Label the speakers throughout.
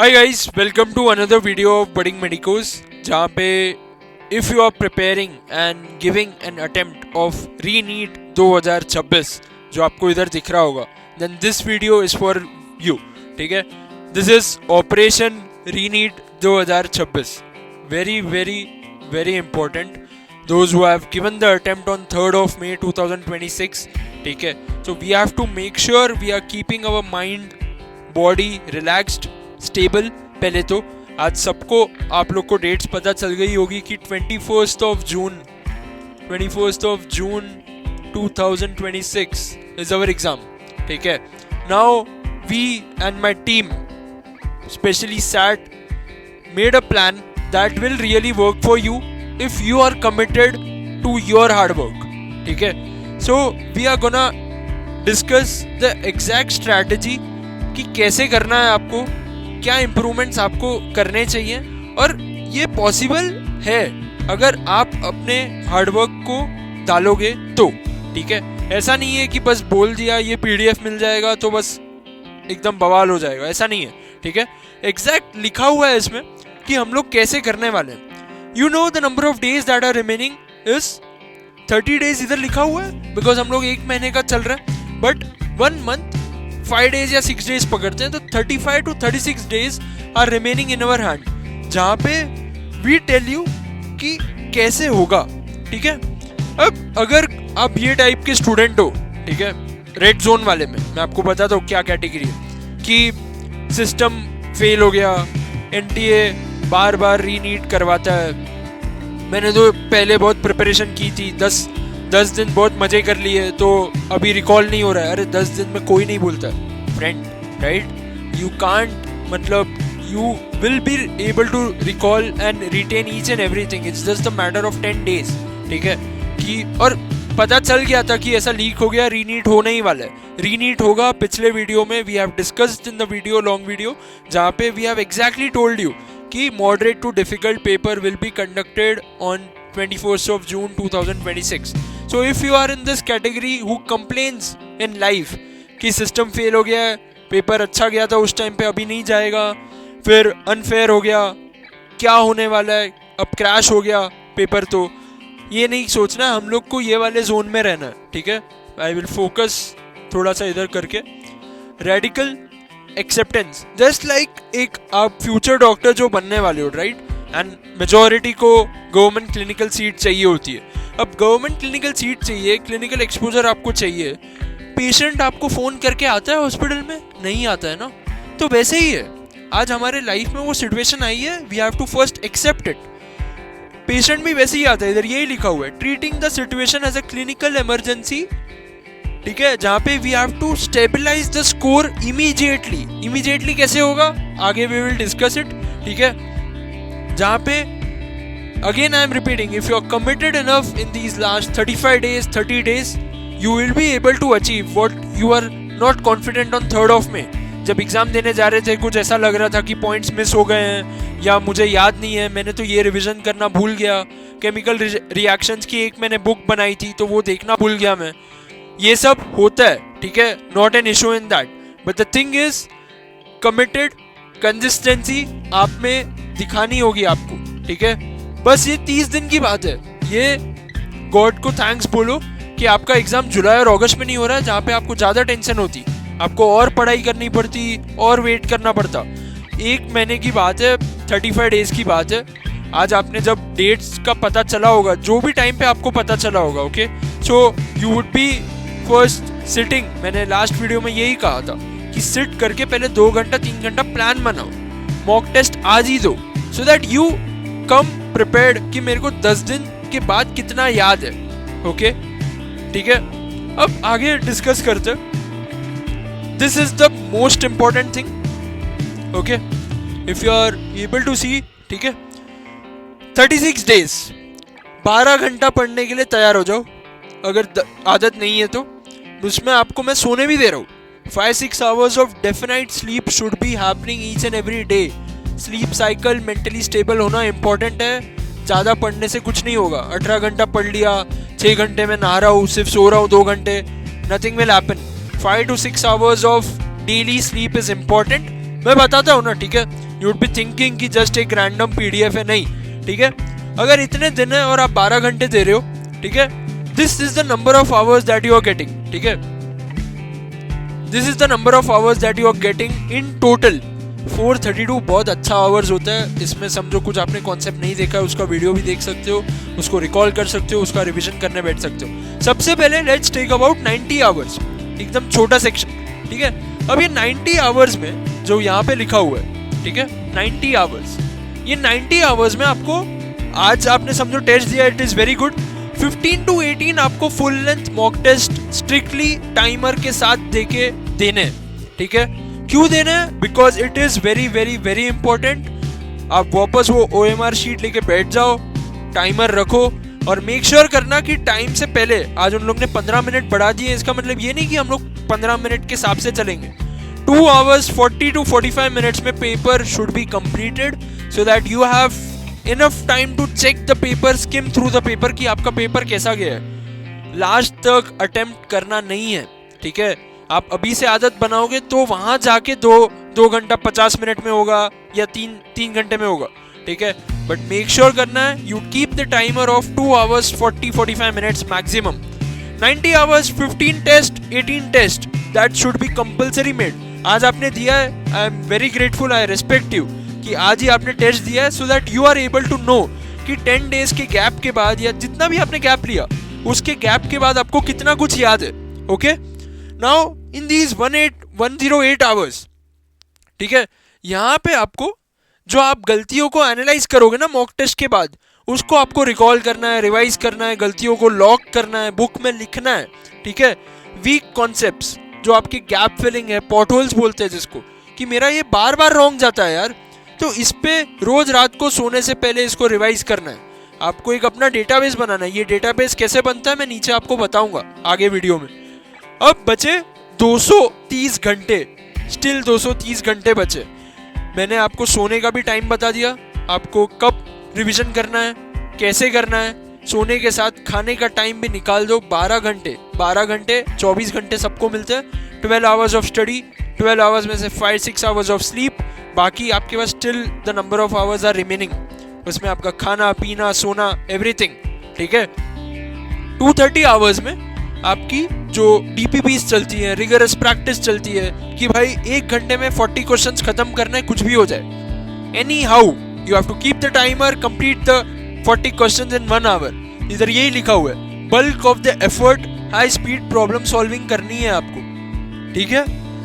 Speaker 1: Hi guys, welcome to another video of Budding Medicos, जहाँ पे if you are preparing and giving an attempt of ReNEET 2026 जो आपको इधर दिख रहा होगा, then this video is for you. ठीक है, this is operation ReNEET 2026. Very very very important. Those who have given the attempt on 3rd of May 2026. ठीक है, so we have to make sure we are keeping our mind, body relaxed, stable. पहले तो आज सबको आप लोग को dates पता चल गई होगी कि 21st of June 2026 is our exam. ठीक है, now we and my team specially made a plan that will really work for you if you are committed to your hard work. ठीक है, so we are gonna discuss the exact strategy कि कैसे करना है आपको, क्या improvements आपको करने चाहिए, और ये पॉसिबल है अगर आप अपने हार्डवर्क को डालोगे तो. ठीक है, ऐसा नहीं है कि बस बोल दिया ये PDF मिल जाएगा तो बस एकदम बवाल हो जाएगा, ऐसा नहीं है. ठीक है, एग्जैक्ट लिखा हुआ है इसमें कि हम लोग कैसे करने वाले हैं. You know the number of days that are remaining is 30 days. इधर लिखा हुआ है बिकॉज हम लोग एक महीने का चल रहा है, बट 1 month 5 days या 6 days पकड़ते हैं, तो 35 to 36 days are remaining in our hand, जहाँ पे we tell you कि कैसे होगा. ठीक है, अब अगर आप ये टाइप के स्टूडेंट हो, ठीक है, रेड जोन वाले में मैं आपको बताता हूँ क्या कैटेगरी है. कि सिस्टम फेल हो गया, NTA बार बार रीनीट करवाता है. मैंने तो पहले बहुत प्रिपरेशन की थी, 10 दिन बहुत मजे कर लिए, तो अभी रिकॉल नहीं हो रहा है. अरे 10 दिन में कोई नहीं बोलता फ्रेंड, राइट? यू कांट, मतलब you will be able to recall and retain each and everything. It's just a matter of 10 days. ठीक है, कि और पता चल गया था कि ऐसा लीक हो गया, रीनीट होने ही वाला है. रीनीट होगा. पिछले वीडियो में we have discussed in the video, long video, जहाँ पे we have exactly told you कि moderate to difficult paper will be conducted on 21st of June 2026. So if you are in this category who complains in life कि system fail हो गया है, paper अच्छा गया था उस टाइम पे, अभी नहीं जाएगा, फिर अनफेयर हो गया, क्या होने वाला है, अब क्रैश हो गया पेपर, तो ये नहीं सोचना है. हम लोग को ये वाले जोन में रहना है. ठीक है, आई विल फोकस थोड़ा सा इधर करके. रेडिकल एक्सेप्टेंस, जस्ट लाइक एक आप फ्यूचर डॉक्टर जो बनने वाले हो, राइट, एंड मेजॉरिटी को गवर्नमेंट क्लिनिकल सीट चाहिए होती है. अब गवर्नमेंट क्लिनिकल सीट चाहिए, क्लिनिकल एक्सपोजर आपको चाहिए. पेशेंट आपको फ़ोन करके आता है हॉस्पिटल में? नहीं आता है ना. तो वैसे ही है, आज हमारे लाइफ में वो सिचुएशन आई है, we have to first accept it. Patient भी वैसे ही आता है, इधर यही लिखा हुआ है, treating the situation as a clinical emergency. ठीक है, जहाँ पे we have to stabilise the score immediately. Immediately कैसे होगा, आगे वी विल डिस्कस इट. ठीक है, जहाँ पे again I am repeating, if you are committed enough in these last 35 days 30 days, you will be able to achieve what you are not confident on 3rd of May. जब exam देने जा रहे थे, कुछ ऐसा लग रहा था कि पॉइंट्स मिस हो गए हैं, या मुझे याद नहीं है, मैंने तो ये रिवीजन करना भूल गया, केमिकल रिएक्शंस की एक मैंने बुक बनाई थी तो वो देखना भूल गया मैं. ये सब होता है. ठीक है, not an issue in that, but the thing is committed, consistency आप में दिखानी होगी आपको. ठीक है, बस ये 30 दिन की बात है. ये गॉड को थैंक्स बोलो कि आपका एग्जाम जुलाई और अगस्त में नहीं हो रहा है, जहाँ पे आपको ज़्यादा टेंशन होती, आपको और पढ़ाई करनी पड़ती और वेट करना पड़ता. 1 महीने की बात है, 35 days की बात है. आज आपने जब डेट्स का पता चला होगा, जो भी टाइम पे आपको पता चला होगा, okay, so you would be first sitting. मैंने लास्ट वीडियो में यही कहा था कि सिट करके पहले 2 घंटा 3 घंटा प्लान बनाओ, मॉक टेस्ट आज ही दो, सो दैट यू कम प्रिपेयर्ड कि मेरे को 10 दिन के बाद कितना याद है. ओके, ठीक है, अब आगे डिस्कस करते. This is the most important thing. Okay, if you are able to see, ठीक है, 36 days 12 घंटा पढ़ने के लिए तैयार हो जाओ. अगर आदत नहीं है तो उसमें आपको मैं सोने भी दे रहा हूँ. 5-6 hours of definite sleep should be happening each and every day. Sleep cycle, mentally stable होना इंपॉर्टेंट है. ज़्यादा पढ़ने से कुछ नहीं होगा. 18 घंटा पढ़ लिया, 6 घंटे में नहा रहा हूँ, सिर्फ सो रहा हूँ 2 घंटे, nothing will happen. 5 to 6 hours of daily sleep is important. मैं बताता हूँ ना, ठीक है। यू वुड बी थिंकिंग कि जस्ट एक रैंडम पीडीएफ है, नहीं, ठीक है। अगर इतने दिन है और आप 12 घंटे दे रहे हो, ठीक है, this is the number of hours that you are getting, ठीक है। This is the number of hours that you are getting in total. 432 बहुत अच्छा आवर्स होता है। इसमें समझो कुछ आपने कॉन्सेप्ट नहीं देखा है, उसका वीडियो भी देख सकते हो, उसको रिकॉल कर सकते हो, उसका रिवीजन करने बैठ सकते हो। सबसे पहले लेट्स टेक अबाउट 90 आवर्स, एकदम छोटा सेक्शन, ठीक है। अब ये 90 आवर्स में जो यहाँ पे लिखा हुआ है, ठीक है, 90 आवर्स, ये 90 आवर्स में आपको आज आपने समझो टेस्ट दिया, it is very good. 15 to 18 आपको full length mock test strictly timer के साथ देके देने, ठीक है। क्यों देना है? Because it is very very very important. आप वापस वो OMR शीट लेके बैठ जाओ, टाइमर रखो और मेक श्योर करना कि टाइम से पहले, आज उन लोग ने 15 मिनट बढ़ा दिए, इसका मतलब ये नहीं कि हम लोग 15 मिनट के हिसाब से चलेंगे। 2 hours 40 to 45 मिनट्स में paper should be completed so that you have enough time to check the paper, skim through the paper कि आपका पेपर कैसा गया है। लास्ट तक अटेम्प्ट करना नहीं है, ठीक है। आप अभी से आदत बनाओगे तो वहां जाके 2 घंटा 50 मिनट में होगा या 3 घंटे में होगा, ठीक है। बट मेक श्योर करना है you keep the timer of 2 hours 40-45 minutes maximum. 90 hours, 15 test, 18 test, that should be compulsory made. आज आपने दिया है, I am very grateful, I respect you कि आज ही आपने टेस्ट दिया है, so that you are able to know कि 10 डेज के गैप के बाद या जितना भी आपने गैप लिया उसके गैप के बाद आपको कितना कुछ याद है। Okay, now in these 108 hours, ठीक है, यहाँ पे आपको जो आप गलतियों को एनालाइज करोगे ना मॉक टेस्ट के बाद, उसको आपको रिकॉल करना है, रिवाइज करना है, गलतियों को लॉक करना है, बुक में लिखना है, ठीक है। वीक कॉन्सेप्ट्स, जो आपकी गैप फिलिंग है, पॉटहोल्स बोलते हैं जिसको, कि मेरा ये बार बार रॉन्ग जाता है यार, तो इस पे रोज रात को सोने से पहले इसको रिवाइज करना है। आपको एक अपना डेटाबेस बनाना है। ये डेटाबेस कैसे बनता है मैं नीचे आपको बताऊंगा आगे वीडियो में। अब बचे 230 घंटे, स्टिल 230 घंटे बचे। मैंने आपको सोने का भी टाइम बता दिया, आपको कब रिवीजन करना है, कैसे करना है। सोने के साथ खाने का टाइम भी निकाल दो, 12 घंटे 24 घंटे सबको मिलते हैं। 12 आवर्स ऑफ स्टडी, 12 आवर्स में से 5-6 आवर्स ऑफ स्लीप, बाकी आपके पास still the number of hours are remaining. उसमें आपका खाना पीना सोना एवरीथिंग, ठीक है। 230 आवर्स में आपकी जो DPPs चलती है, रिगरस प्रैक्टिस चलती है कि भाई 1 घंटे में 40 क्वेश्चंस खत्म करना है, कुछ भी हो जाए। Anyhow you have to keep the timer, complete the 40 questions in 1 hour. इधर यही लिखा हुआ है, bulk of the effort, high speed problem solving करनी है आपको, ठीक है।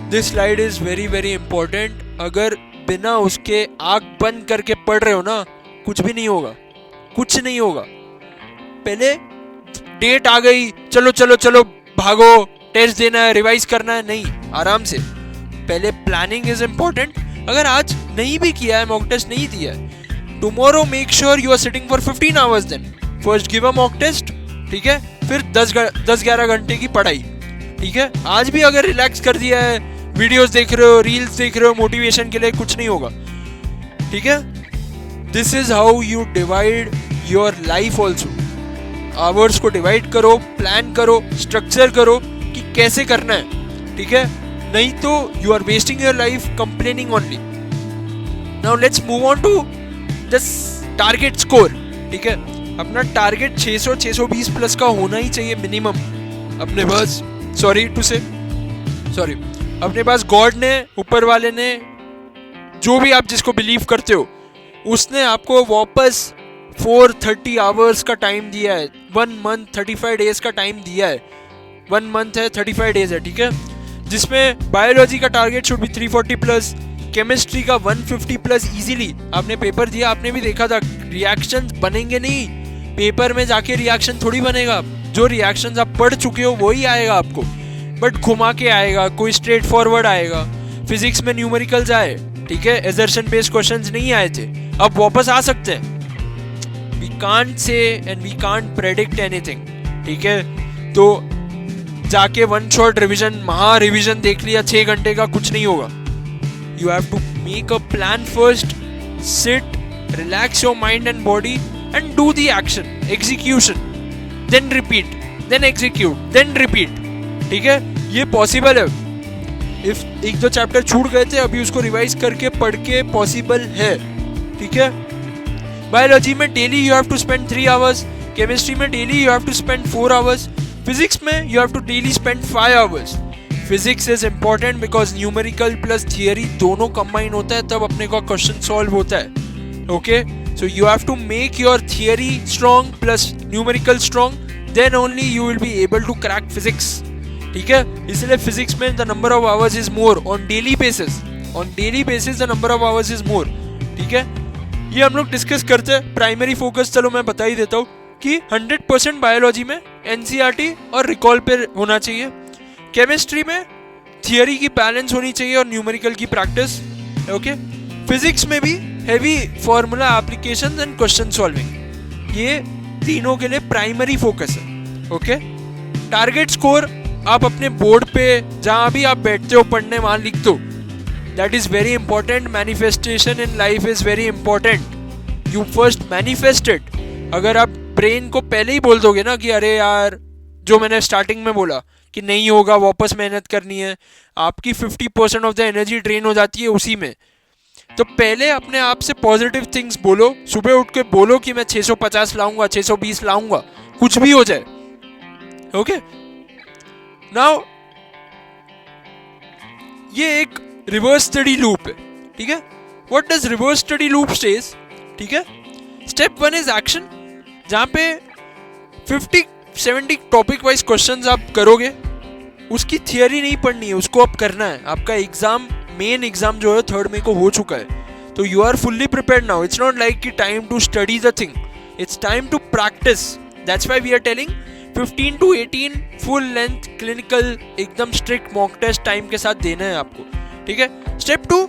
Speaker 1: This slide is very very important. अगर बिना उसके आंख बंद करके पढ़ रहे हो ना, कुछ भी नहीं होगा, कुछ नहीं होगा। पहले डेट आ गई, चलो चलो चलो भागो, टेस्ट देना है, रिवाइज करना है, नहीं, आराम से। पहले प्लानिंग इज इंपॉर्टेंट। अगर आज नहीं भी किया है, मॉक टेस्ट नहीं दिया है, tomorrow make sure you are sitting for 15 hours. Then first give a mock test, ठीक है, फिर 10-11 घंटे की पढ़ाई, ठीक है। आज भी अगर रिलैक्स कर दिया है, वीडियोस देख रहे हो, रील्स देख रहे हो मोटिवेशन के लिए, कुछ नहीं होगा, ठीक है। This is how you divide your life also. Hours को डिवाइड करो, प्लान करो, स्ट्रक्चर करो कि कैसे करना है, ठीक है। नहीं तो you are wasting your life complaining only. Now let's move on to the target score, ठीक है। अपना टारगेट 600-620 प्लस का होना ही चाहिए मिनिमम अपने पास। सॉरी अपने पास गॉड ने, ऊपर वाले ने, जो भी आप जिसको बिलीव करते हो, उसने आपको वापस 430 आवर्स का टाइम दिया है, 1 मंथ 35 डेज का टाइम दिया है। 1 मंथ है, 35 डेज है, ठीक है। जिसमें बायोलॉजी का target should be 340 plus, chemistry का 150 प्लस इजीली। आपने पेपर दिया, आपने भी देखा था, रिएक्शंस बनेंगे नहीं, पेपर में जाके रिएक्शन थोड़ी बनेगा। जो रिएक्शंस आप पढ़ चुके हो वही आएगा आपको, बट घुमा के आएगा, कोई स्ट्रेट फॉरवर्ड आएगा। फिजिक्स में न्यूमेरिकल्स आए, ठीक है, एजर्शन बेस्ड क्वेश्चंस नहीं आए थे, अब वापस आ सकते हैं। We can't say and we can't predict anything, ठीक है। तो जाके 1 शॉट रिवीजन, महा रिवीजन देख लिया 6 घंटे का, कुछ नहीं होगा। You have to make a plan first, sit, relax your mind and body and do the action, execution, then repeat, then execute, then repeat, ठीक है। ये पॉसिबल है। इफ एक दो चैप्टर छूट गए थे, अभी उसको रिवाइज करके पढ़ के पॉसिबल है, ठीक है। बायोलॉजी में daily you have to spend 3 hours, chemistry में daily you have to spend 4 hours, physics में you have to daily spend 5 hours. Physics is important because numerical plus theory दोनों कंबाइन होता है, तब अपने का क्वेश्चन सॉल्व होता है, okay. So you have to make your theory strong plus numerical strong, then only you will be able to crack physics, ठीक है। इसलिए फिजिक्स में the number of hours is more on daily basis, the number of hours is more, ठीक है। ये हम लोग discuss करते हैं। प्राइमरी फोकस चलो मैं बता ही देता हूँ कि 100% बायोलॉजी में एनसीईआरटी और रिकॉल पे होना चाहिए, केमिस्ट्री में थियरी की बैलेंस होनी चाहिए और न्यूमेरिकल की प्रैक्टिस, ओके। फिजिक्स में भी heavy formula application and question solving, ये तीनों के लिए प्राइमरी फोकस है, ओके। टारगेट स्कोर आप अपने बोर्ड पे जहाँ भी आप बैठते हो पढ़ने वहाँ लिख दो, that is very important. Manifestation in life is very important, you first manifest it. अगर आप ब्रेन को पहले ही बोल दोगे ना कि अरे यार, जो मैंने स्टार्टिंग में बोला कि नहीं होगा, वापस मेहनत करनी है, आपकी 50% ऑफ द एनर्जी ड्रेन हो जाती है उसी में। तो पहले अपने आप से पॉजिटिव थिंग्स बोलो, सुबह उठ के बोलो कि मैं 650 लाऊंगा, 620 लाऊंगा, कुछ भी हो जाए, ओके। नाउ ये एक रिवर्स स्टडी लूप है, ठीक है। What does reverse study loop says, ठीक है। स्टेप 1 इज एक्शन, जहां पे 50-70 टॉपिक वाइज क्वेश्चंस आप करोगे, उसकी थियरी नहीं पढ़नी है, उसको अब करना है। आपका एग्जाम, मेन एग्जाम जो है 3rd मई को हो चुका है, तो you are fully prepared now. It's not like कि time to study the thing, it's time to practice. That's why we are telling 15 to 18 full length clinical एकदम स्ट्रिक्ट मॉक टेस्ट टाइम के साथ देना है आपको, ठीक है। स्टेप 2,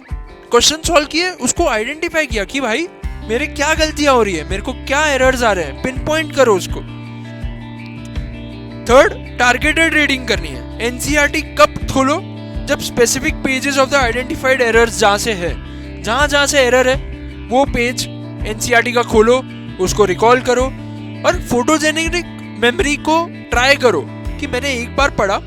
Speaker 1: क्वेश्चन सॉल्व किए, उसको आइडेंटिफाई किया कि भाई मेरे क्या गलतियां हो रही है, मेरे को क्या एरर्स आ रहे हैं, पिन पॉइंट करो उसको। 3rd, टारगेटेड रीडिंग करनी है। एनसीईआरटी कब खोलो, जब specific pages of the identified errors जहां से है, जहां से एरर है वो पेज एनसीईआरटी का खोलो, उसको रिकॉल करो और फोटोजेनिक मेमोरी को ट्राई करो कि मैंने एक बार पढ़ा,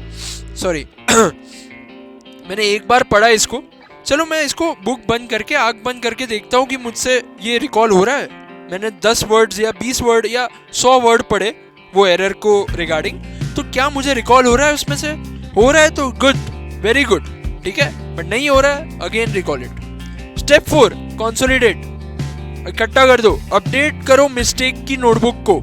Speaker 1: सॉरी मैंने एक बार पढ़ा इसको, चलो मैं इसको बुक बंद करके, आंख बंद करके देखता हूँ कि मुझसे ये रिकॉल हो रहा है। मैंने 10 वर्ड्स या 20 वर्ड या 100 वर्ड पढ़े वो एरर को रिगार्डिंग, तो क्या मुझे रिकॉल हो रहा है उसमें से? हो रहा है तो गुड, वेरी गुड, ठीक है। बट नहीं हो रहा है, again recall it. Step 4, consolidate, इकट्ठा कर दो, अपडेट करो मिस्टेक की नोटबुक को।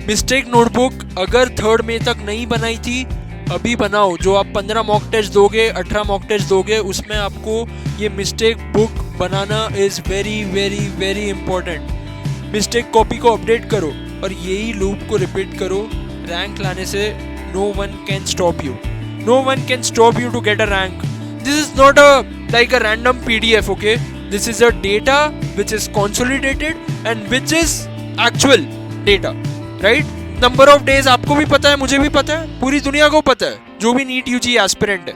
Speaker 1: मिस्टेक नोटबुक अगर 3rd मई तक नहीं बनाई थी, अभी बनाओ। जो आप 15 मॉक टेस्ट दोगे, 18 मॉक टेस्ट दोगे, उसमें आपको ये mistake book banana is very very very important. Mistake copy को अपडेट करो और यही लूप को रिपीट करो। रैंक लाने से no one can stop you, no one can stop you to get a rank. This is not a like a random PDF, okay. This is a data which is consolidated and which is actual data, right. Number of days आपको भी पता है, मुझे भी पता है, पूरी दुनिया को पता है, जो भी नीट यूजी एस्पिरेंट है,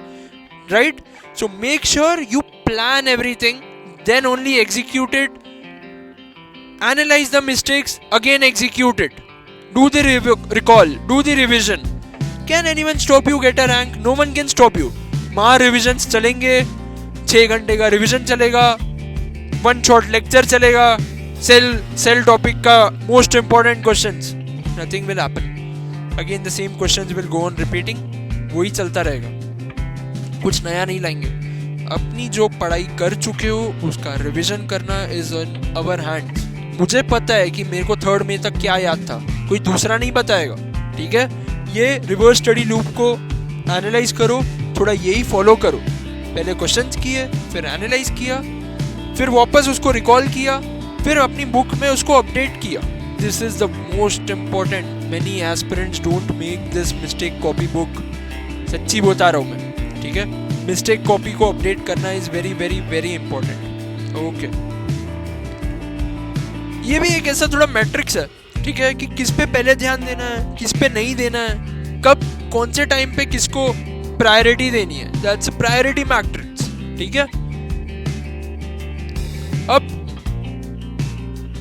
Speaker 1: right. So make sure you plan everything, then only execute it, analyse the mistakes, again execute it, do the recall, do the revision. Can anyone stop you get a rank? No one can stop you. वहाँ revisions चलेंगे, 6 घंटे का revision चलेगा, 1 shot lecture चलेगा, सेल topic का most important questions, nothing will happen. Again the same questions will go on repeating, वही चलता रहेगा, कुछ नया नहीं लाएंगे। अपनी जो पढ़ाई कर चुके हो उसका रिवीजन करना इज ऑन आवर हैंड्स। मुझे पता है कि मेरे को 3rd मई तक क्या याद था, कोई दूसरा नहीं बताएगा, ठीक है। ये रिवर्स स्टडी लूप को एनालाइज करो, थोड़ा यही फॉलो करो। पहले क्वेश्चंस किए, फिर एनालाइज किया, फिर वापस उसको रिकॉल किया, फिर अपनी बुक में उसको अपडेट किया। This is the most important. Many aspirants don't make this mistake copy book. सच्ची बता रहा हूँ मैं, ठीक है। मिस्टेक कॉपी को अपडेट करना is very very very important, okay. ये भी एक ऐसा थोड़ा मैट्रिक्स है, ठीक है, कि किस पे पहले ध्यान देना है, किस पे नहीं देना है, कब कौन से टाइम पे किसको प्रायोरिटी देनी है। दैट्स अ प्रायोरिटी मैट्रिक्स, ठीक है। अब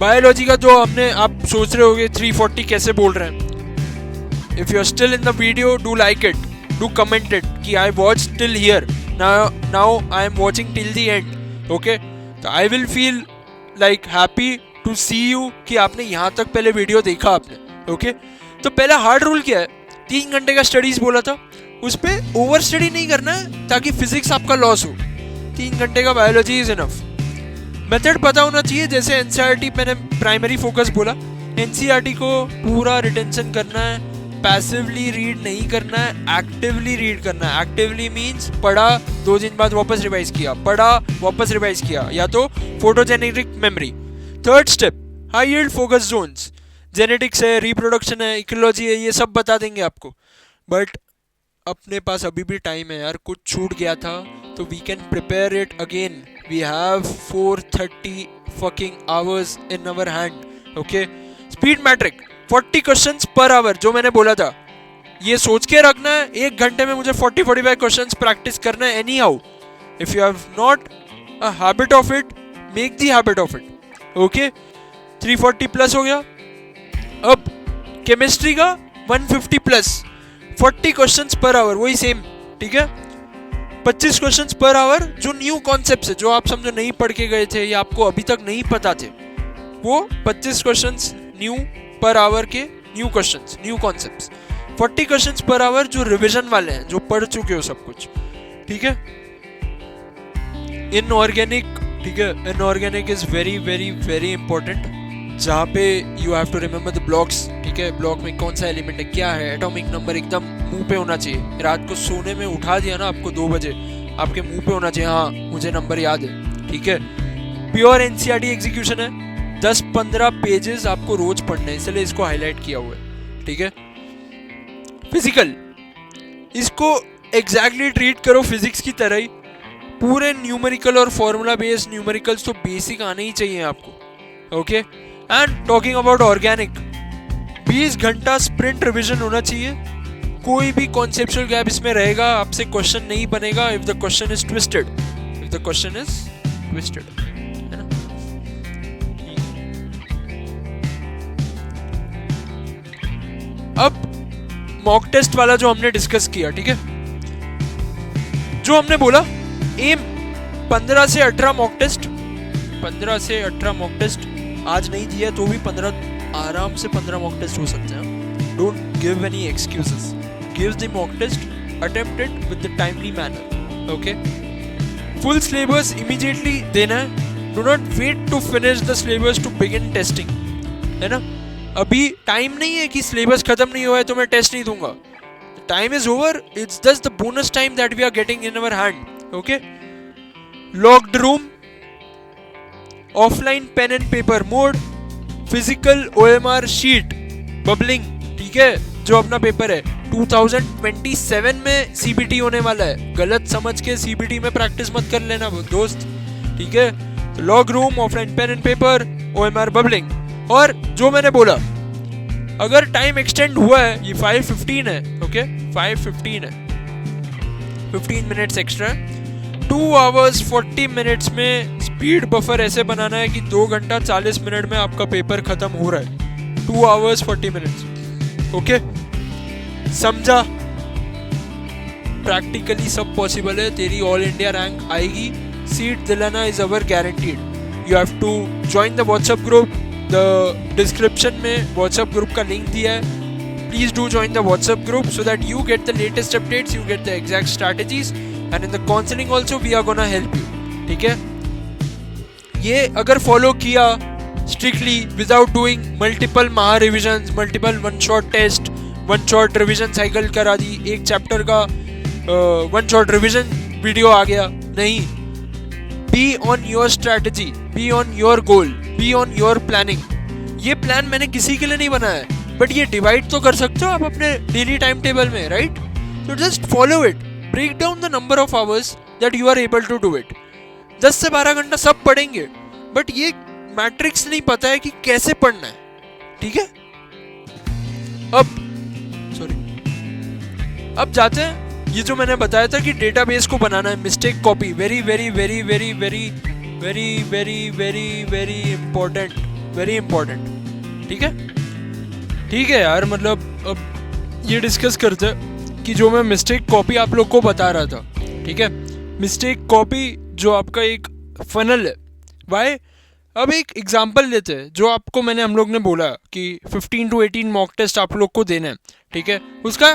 Speaker 1: बायोलॉजी का जो हमने, आप सोच रहे होगे 340 कैसे बोल रहे हैं। If you are still in the video, do like it, do comment it कि I watch till here, now I am watching till the end. Okay, तो I will feel like happy to see you कि आपने यहाँ तक पहले video देखा आपने. Okay, तो पहला हार्ड रूल क्या है? 3 घंटे का स्टडीज बोला था, उस पर ओवर स्टडी नहीं करना है ताकि फिजिक्स आपका लॉस हो. 3 घंटे का बायोलॉजी इज इनफ. मेथड पता होना चाहिए. जैसे एनसीईआरटी मैंने प्राइमरी फोकस बोला, एनसीईआरटी को पूरा रिटेंशन करना है. पैसिवली रीड नहीं करना है, एक्टिवली रीड करना है. एक्टिवली मीन्स पढ़ा 2 दिन बाद वापस रिवाइज किया, पढ़ा वापस रिवाइज किया, या तो photogenetic memory. Third step, high yield focus zones. Genetics है, रिप्रोडक्शन है, इकोलॉजी है, ये सब बता देंगे आपको. बट अपने पास अभी भी टाइम है यार. कुछ छूट गया था तो we can prepare it again. We have 430 fucking hours in our hand. Okay, speed metric 40 questions per hour जो मैंने बोला था, ये सोच के रखना है. 1 घंटे में मुझे 40-45 क्वेश्चंस प्रैक्टिस करना है any how. If you have not a habit of it, make the habit of it. Okay, 340 plus हो गया. अब केमिस्ट्री का 150 प्लस, 40 क्वेश्चंस पर आवर, वही सेम. ठीक है, 25 क्वेश्चंस पर आवर जो न्यू कॉन्सेप्ट्स है, जो आप समझो नहीं पढ़ के गए थे या आपको अभी तक नहीं पता थे, वो 25 क्वेश्चंस न्यू पर आवर के new questions, new concepts. 40 questions per hour जो रिवीजन वाले हैं, जो पढ़ चुके हो सब कुछ. ठीक है, इनऑर्गेनिक. ठीक है, inorganic is very very very important, जहाँ पे you have to remember the blocks. ठीक है, ब्लॉक में कौन सा एलिमेंट है, क्या है, एटॉमिक नंबर एकदम मुंह पे होना चाहिए. रात को सोने में उठा दिया ना आपको 2 बजे, आपके मुंह पे होना चाहिए, हाँ मुझे नंबर याद है. ठीक है, प्योर एनसीईआरटी एग्जीक्यूशन है. 10-15 पेजेस आपको रोज पढ़ने हैं, इसलिए इसको हाईलाइट किया हुआ है. ठीक है, फिजिकल, इसको एग्जैक्टली ट्रीट करो फिजिक्स की तरह ही. पूरे न्यूमेरिकल और फॉर्मूला बेस्ड न्यूमेरिकल्स तो बेसिक आने ही चाहिए आपको. Okay, and talking about organic, 20 घंटा स्प्रिंट रिवीजन होना चाहिए. कोई भी कॉन्सेप्चुअल गैप इसमें रहेगा, आपसे क्वेश्चन नहीं बनेगा if the question is twisted. If the question is twisted, है ना. अब मॉक टेस्ट वाला जो हमने डिस्कस किया, ठीक है, जो हमने बोला एम 15 से 18 मॉक टेस्ट, 15 से 18 मॉक टेस्ट. आज नहीं दिया तो भी 15, आराम से 15 मॉक टेस्ट हो सकते हैं. Don't give any excuses, give the mock test, attempt it with the timely manner. Okay, full syllabus immediately देना है. Do not wait to finish the syllabus to begin testing, है ना. अभी टाइम नहीं है कि सिलेबस खत्म नहीं हुआ है तो मैं टेस्ट नहीं दूंगा. Time is over. It's just the bonus time that we are getting in our hand. Okay, locked room, offline pen and paper mode, physical OMR sheet, bubbling. ठीक है, जो अपना पेपर है 2027 में CBT होने वाला है. गलत समझ के CBT में प्रैक्टिस मत कर लेना दोस्त. ठीक है, तो lock room, offline pen and paper, OMR, bubbling. और जो मैंने बोला, अगर टाइम एक्सटेंड हुआ है, ये 5:15 है. ओके, 5:15 है, 15 मिनट्स एक्स्ट्रा. 2 hours 40 मिनट्स में स्पीड बफर ऐसे बनाना है कि 2 घंटा 40 मिनट में आपका पेपर खत्म हो रहा है. 2 hours 40 मिनट्स. ओके, समझा. प्रैक्टिकली सब पॉसिबल है. तेरी ऑल इंडिया रैंक आएगी. सीट दिलाना is our guaranteed. You have to join the WhatsApp group. The description में व्हाट्सएप ग्रुप का लिंक दिया है. Please do join the WhatsApp group so that you get the latest updates, you get the exact strategies, and in the counseling also we are gonna help you. ठीक है, ये अगर follow किया strictly without doing multiple महा revisions, multiple one shot test, one shot revision cycle करा दी, एक chapter का one shot revision video आ गया, नहीं. Be on your strategy, be on your goal, be on your planning. ये plan मैंने किसी के लिए नहीं बनाया है, बट ये डिवाइड तो कर सकते हो आप अपने डेली टाइम टेबल में, राइट. तो just follow it. Break down the number of hours that you are able to do it. 10 से 12 घंटा सब पढ़ेंगे, बट ये मैट्रिक्स नहीं पता है कि कैसे पढ़ना है. ठीक है, अब जाते हैं. ये जो मैंने बताया था कि डेटाबेस को बनाना है, mistake copy, very very very very very very very very very important, very important. ठीक है, ठीक है यार, मतलब अब ये डिस्कस करते हैं कि जो मैं मिस्टेक कॉपी आप लोग को बता रहा था. ठीक है, मिस्टेक कॉपी जो आपका एक फनल है। वाई? अब एक एग्जांपल लेते हैं, जो आपको हम लोग ने बोला कि 15 to 18 मॉक टेस्ट आप लोग को देना है, ठीक है, उसका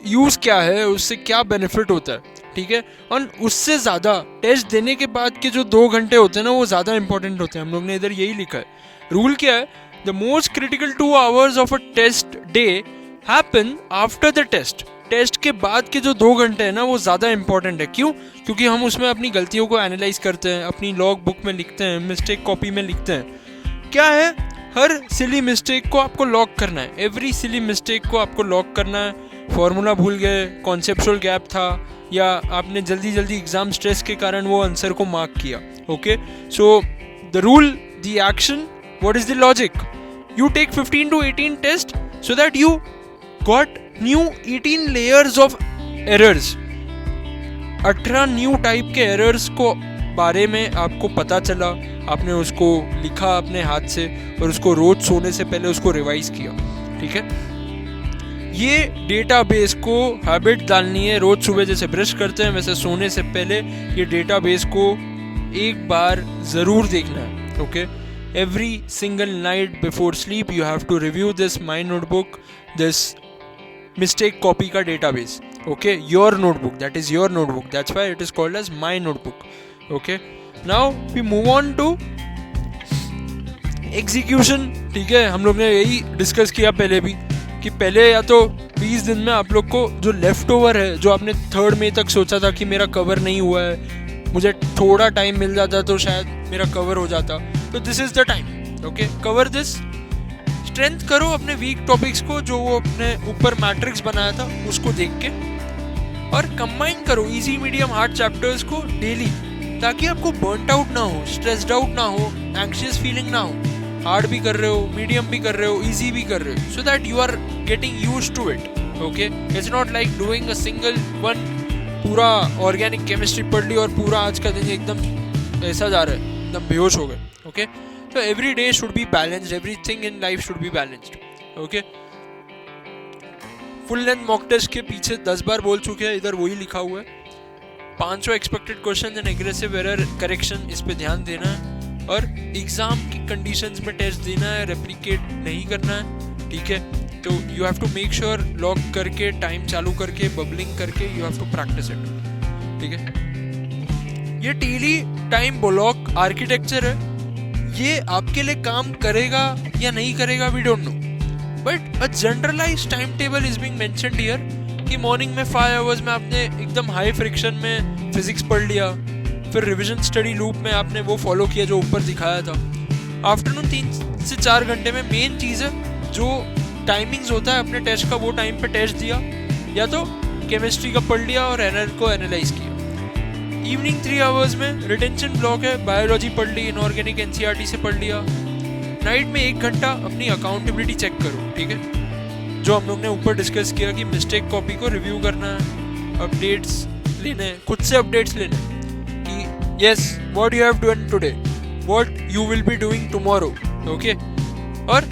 Speaker 1: यूज़ क्या है, उससे क्या बेनिफिट होता है, ठीक है, और उससे ज़्यादा टेस्ट देने के बाद के जो 2 घंटे होते हैं ना, वो ज़्यादा इंपॉर्टेंट होते हैं। हम लोग ने इधर यही लिखा है। रूल क्या है? The most critical 2 hours of a test day happen after the test. Test के बाद के जो 2 घंटे हैं ना, वो ज़्यादा इंपॉर्टेंट है। क्यों? क्योंकि हम उसमें अपनी गलतियों को एनालाइज करते हैं, अपनी लॉग बुक में लिखते हैं, मिस्टेक कॉपी में लिखते हैं। क्या है? हर सिली मिस्टेक को आपको लॉग करना है। एवरी सिली मिस्टेक को आपको लॉग करना है। फॉर्मूला भूल गए, कॉन्सेप्चुअल गैप था, या आपने जल्दी जल्दी एग्जाम स्ट्रेस के कारण वो आंसर को मार्क किया। Okay, so the rule, the action, what is the logic? You take 15 to 18 test so that you got new 18 layers of errors. 18 new type के एरर्स को बारे में आपको पता चला, आपने उसको लिखा अपने हाथ से और उसको रोज सोने से पहले उसको रिवाइज किया। ठीक है, ये डेटाबेस को हैबिट डालनी है। रोज सुबह जैसे ब्रश करते हैं वैसे सोने से पहले ये डेटाबेस को एक बार ज़रूर देखना है। Okay, every single night before sleep you have to review this my notebook, this mistake copy का database. Okay, your notebook, that is your notebook, that's why it is called as my notebook. Okay, now we move on to execution. ठीक है, हम लोग ने यही discuss किया पहले भी कि पहले या तो 20 दिन में आप लोग को जो लेफ्ट ओवर है, जो आपने 3rd मई तक सोचा था कि मेरा कवर नहीं हुआ है, मुझे थोड़ा टाइम मिल जाता तो शायद मेरा कवर हो जाता, तो this is the time. Okay, cover this, strength करो अपने वीक टॉपिक्स को, जो वो अपने ऊपर मैट्रिक्स बनाया था उसको देख के, और कंबाइन करो इजी मीडियम हार्ड चैप्टर्स को डेली, ताकि आपको बर्नट आउट ना हो, स्ट्रेस्ड आउट ना हो, एंग्शियस फीलिंग ना हो। हार्ड भी कर रहे हो, मीडियम भी कर रहे हो, इजी भी कर रहे हो, so that you are getting used to it. Okay, it's not like doing a single one, पूरा ऑर्गेनिक केमिस्ट्री पढ़ ली और पूरा आज का दिन एकदम ऐसा जा रहा है, एकदम बेहोश हो गए। Okay, so every day should be balanced, everything in life should be balanced. Okay, full length mock test के पीछे 10 बार बोल चुके हैं, इधर वही लिखा हुआ है। 500 expected question and aggressive error correction, इस पे ध्यान देना है, और एग्जाम की कंडीशंस में टेस्ट देना है, रेप्लिकेट नहीं करना है। ठीक है, तो you have to make sure lock करके, टाइम चालू करके, बबलिंग करके, यू हैव टू प्रैक्टिस इट। ठीक है, ये डेली टाइम ब्लॉक आर्किटेक्चर है, ये आपके लिए काम करेगा या नहीं करेगा we don't know, but a generalised time table is being mentioned here कि मॉर्निंग में 5 hours में आपने एकदम हाई फ्रिक्शन में फिजिक्स पढ़ लिया, फिर रिवीजन स्टडी लूप में आपने वो फॉलो किया जो ऊपर दिखाया था। आफ्टरनून 3 से 4 घंटे में मेन चीज़ है जो टाइमिंग्स होता है अपने टेस्ट का, वो टाइम पे टेस्ट दिया, या तो केमिस्ट्री का पढ़ लिया और एरर को एनालाइज किया। इवनिंग 3 hours में रिटेंशन ब्लॉक है, बायोलॉजी पढ़ ली, इनऑर्गेनिक एनसीईआरटी से पढ़ लिया। नाइट में 1 घंटा अपनी अकाउंटेबिलिटी चेक करो। ठीक है, जो हम लोग ने ऊपर डिस्कस किया कि मिस्टेक कॉपी को रिव्यू करना है, अपडेट्स लेने, खुद से अपडेट्स लेने कि yes what you have done today, what you will be doing tomorrow. Okay, और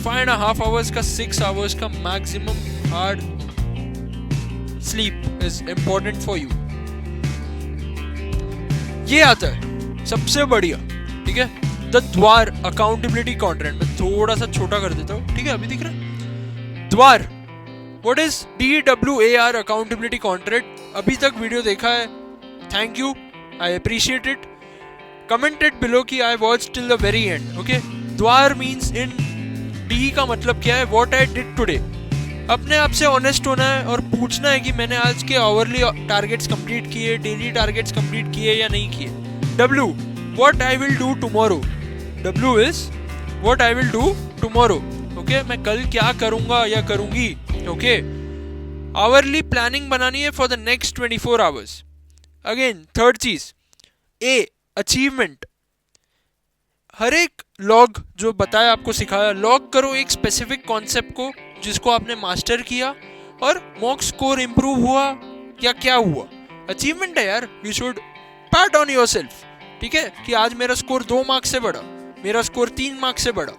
Speaker 1: 5.5 hours का 6 hours का maximum hard sleep is important for you. ये आता है सबसे बढ़िया। ठीक है, द द्वार अकाउंटेबिलिटी कॉन्ट्रैक्ट में थोड़ा सा छोटा कर देता हूँ। ठीक है, अभी दिख रहा है DWAR, what is DWAR accountability contract. अभी तक वीडियो देखा है, thank you, I appreciate it. Commented below कि I watch till the very end. Okay, DWAR means in D का मतलब क्या है, व्हाट आई डिड टुडे। अपने आप से ऑनेस्ट होना है और पूछना है कि मैंने आज के आवरली टारगेट्स कंप्लीट किए, डेली टारगेट्स कंप्लीट किए या नहीं किए। W, what I will do tomorrow. W is what I will do tomorrow. Okay, मैं कल क्या करूंगा या करूंगी। ओके, आवरली प्लानिंग बनानी है for the next 24 hours। Again third चीज, A, अचीवमेंट। हर एक लॉग जो बताया आपको सिखाया, लॉग करो एक स्पेसिफिक कॉन्सेप्ट को जिसको आपने मास्टर किया, और मॉक स्कोर इंप्रूव हुआ या क्या हुआ, अचीवमेंट है यार। You should PAT on yourself. ठीक है, कि आज मेरा स्कोर 2 मार्क्स से बढ़ा, मेरा स्कोर 3 मार्क्स से बढ़ा,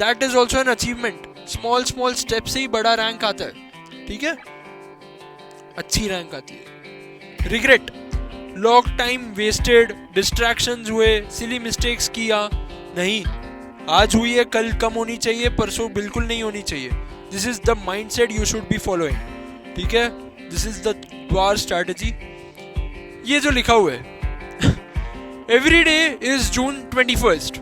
Speaker 1: that is also an achievement. Small small step से ही बड़ा रैंक आता है। ठीक है, अच्छी रैंक आती है। Regret, long time wasted, distractions हुए, सिली मिस्टेक्स किया, नहीं, आज हुई है कल कम होनी चाहिए, परसों बिल्कुल नहीं होनी चाहिए. This is the mindset you should be following. ठीक है, this is the war strategy. ये जो लिखा हुआ है, every day is June 21st.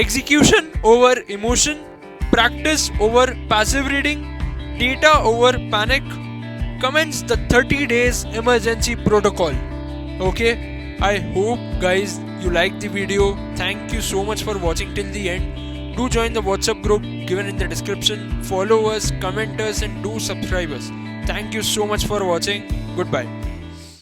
Speaker 1: Execution over emotion, practice over passive reading, data over panic. Commence the 30 days emergency protocol. Okay, I hope guys you like the video. Thank you so much for watching till the end. Do join the WhatsApp group given in the description. Follow us, comment us and do subscribe us. Thank you so much for watching. Goodbye.